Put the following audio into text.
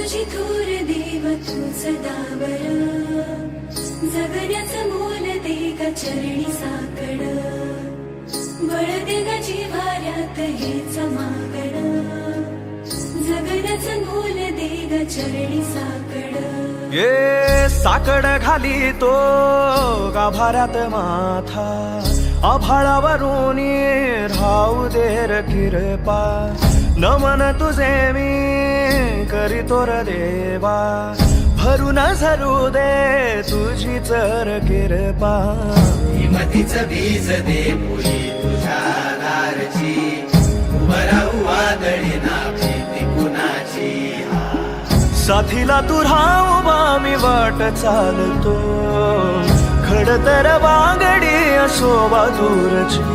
तुझी थोर देव तू सदा बरा, जगण्याचं मोल दे ग चरणी साकड, बळ दे ग जिव्हाऱ्यात हेच मागण, जगण्याचं मोल दे ग चरणी साकड. ये साकड घाली तो गाभाऱ्यात माथा, आभाळावरून राहू दे र कृपा, नमन तुझे मी करीतो र देवा, भरून झरू दे तुझी चर कृपा. हिमतीचं बीज दे मुली तुझ्या दारची, उभं राहू वादळी ना भीती कुणाची. साथीला तू राहू मी वाट चालतो, खडतर वांगडी असो बाजूरची.